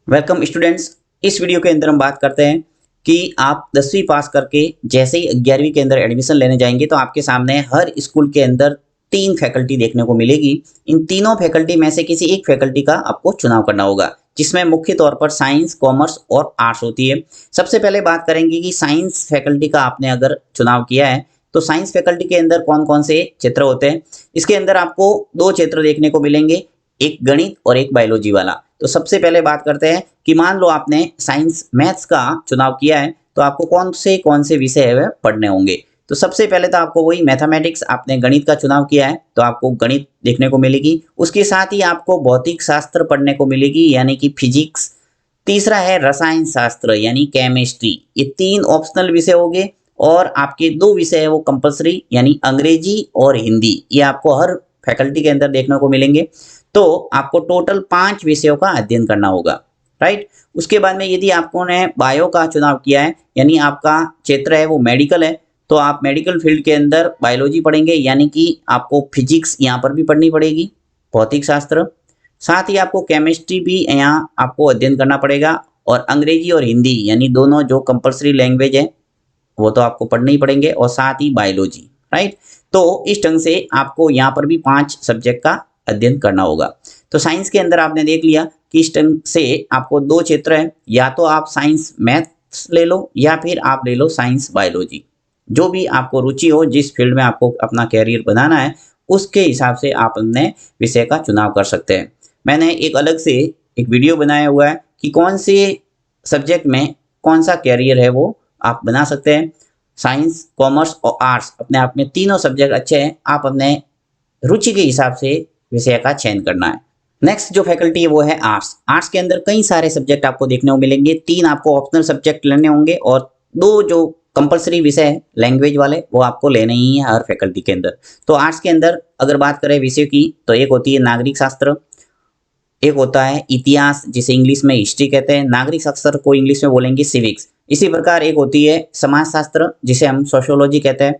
Welcome students. इस video के अंदर हम बात करते हैं कि आप 10वीं पास करके जैसे ही 11वीं के अंदर एडमिशन लेने जाएंगे तो आपके सामने हर स्कूल के अंदर 3 फैकल्टी देखने को मिलेगी। इन तीनों फैकल्टी में से किसी एक फैकल्टी का आपको चुनाव करना होगा, जिसमें मुख्य तौर पर साइंस, कॉमर्स और आर्ट्स होती है। सबसे पहले बात करेंगे कि साइंस फैकल्टी का आपने अगर चुनाव किया है तो साइंस फैकल्टी के अंदर कौन कौन से क्षेत्र होते हैं। इसके अंदर आपको 2 क्षेत्र देखने को मिलेंगे, एक गणित और एक बायोलॉजी वाला। तो सबसे पहले बात करते हैं कि मान लो आपने साइंस मैथ्स का चुनाव किया है तो आपको कौन से विषय है वह पढ़ने होंगे। तो सबसे पहले तो आपको वही मैथमेटिक्स, आपने गणित का चुनाव किया है तो आपको गणित देखने को मिलेगी। उसके साथ ही आपको भौतिक शास्त्र पढ़ने को मिलेगी यानी कि फिजिक्स। तीसरा है रसायन शास्त्र यानी केमिस्ट्री। ये 3 ऑप्शनल विषय हो गए और आपके 2 विषय है वो कंपलसरी यानी अंग्रेजी और हिंदी। ये आपको हर फैकल्टी के अंदर देखने को मिलेंगे। तो आपको टोटल 5 विषयों का अध्ययन करना होगा, राइट। उसके बाद में यदि आपने बायो का चुनाव किया है यानी आपका क्षेत्र है वो मेडिकल है तो आप मेडिकल फील्ड के अंदर बायोलॉजी पढ़ेंगे यानी कि आपको फिजिक्स यहाँ पर भी पढ़नी पड़ेगी, भौतिक शास्त्र। साथ ही आपको केमिस्ट्री भी यहाँ आपको अध्ययन करना पड़ेगा और अंग्रेजी और हिंदी यानी दोनों जो कंपलसरी लैंग्वेज है वो तो आपको पढ़ने ही पड़ेंगे और साथ ही बायोलॉजी, राइट। तो इस ढंग से आपको यहाँ पर भी 5 सब्जेक्ट का अध्ययन करना होगा। तो साइंस के अंदर आपने देख लिया कि इस ढंग से आपको 2 क्षेत्र है, या तो आप साइंस मैथ्स ले लो या फिर आप ले लो साइंस बायोलॉजी। जो भी आपको रुचि हो, जिस फील्ड में आपको अपना कैरियर बनाना है उसके हिसाब से आप अपने विषय का चुनाव कर सकते हैं। मैंने एक अलग से एक वीडियो बनाया हुआ है कि कौन से सब्जेक्ट में कौन सा कैरियर है वो आप बना सकते हैं। साइंस, कॉमर्स और आर्ट्स अपने आप में तीनों सब्जेक्ट अच्छे हैं, आप अपने रुचि के हिसाब से विषय का चयन करना है। नेक्स्ट जो फैकल्टी है वो है आर्ट्स। आर्ट्स के अंदर कई सारे सब्जेक्ट आपको देखने को मिलेंगे। 3 आपको ऑप्शनल सब्जेक्ट लेने होंगे और 2 जो कंपलसरी विषय है लैंग्वेज वाले वो आपको लेने ही है हर फैकल्टी के अंदर। तो आर्ट्स के अंदर अगर बात करें विषय की तो एक होती है नागरिक शास्त्र, एक होता है इतिहास जिसे इंग्लिश में हिस्ट्री कहते हैं, नागरिक शास्त्र को इंग्लिश में बोलेंगे सिविक्स। इसी प्रकार एक होती है समाज शास्त्र जिसे हम सोशियोलॉजी कहते हैं,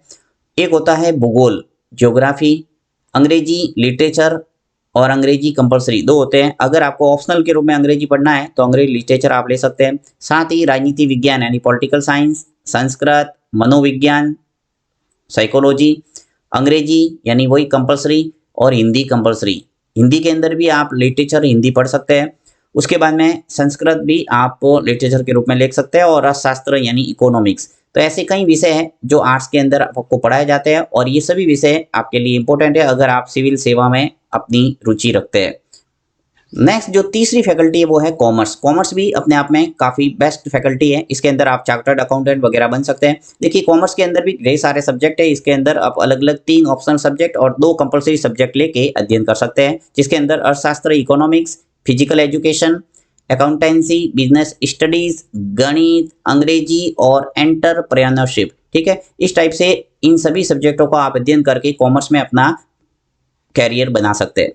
एक होता है भूगोल, ज्योग्राफी, अंग्रेजी लिटरेचर और अंग्रेजी कंपलसरी 2 होते हैं। अगर आपको ऑप्शनल के रूप में अंग्रेजी पढ़ना है तो अंग्रेजी लिटरेचर आप ले सकते हैं। साथ ही राजनीति विज्ञान यानी पॉलिटिकल साइंस, संस्कृत, मनोविज्ञान, साइकोलॉजी, अंग्रेजी यानी वही कंपलसरी और हिंदी कंपलसरी। हिंदी के अंदर भी आप लिटरेचर हिंदी पढ़ सकते हैं। उसके बाद में संस्कृत भी आप लिटरेचर के रूप में ले सकते हैं और अर्थशास्त्र यानी इकोनॉमिक्स। तो ऐसे कई विषय हैं जो आर्ट्स के अंदर आपको पढ़ाए जाते हैं और ये सभी विषय आपके लिए इंपॉर्टेंट है अगर आप सिविल सेवा में अपनी रुचि रखते हैं। नेक्स्ट जो तीसरी फैकल्टी है वो है कॉमर्स। कॉमर्स भी अपने आप में काफ़ी बेस्ट फैकल्टी है। इसके अंदर आप चार्टर्ड अकाउंटेंट वगैरह बन सकते हैं। देखिए कॉमर्स के अंदर भी ढेर सारे सब्जेक्ट है। इसके अंदर आप अलग अलग 3 ऑप्शनल सब्जेक्ट और 2 कंपलसरी सब्जेक्ट लेके अध्ययन कर सकते हैं, जिसके अंदर अर्थशास्त्र, economics, physical education, accountancy, business studies, गणित, अंग्रेजी और एंटरप्रेन्योरशिप। ठीक है, इस टाइप से इन सभी सब्जेक्टों को आप अध्ययन करके कॉमर्स में अपना कैरियर बना सकते हैं।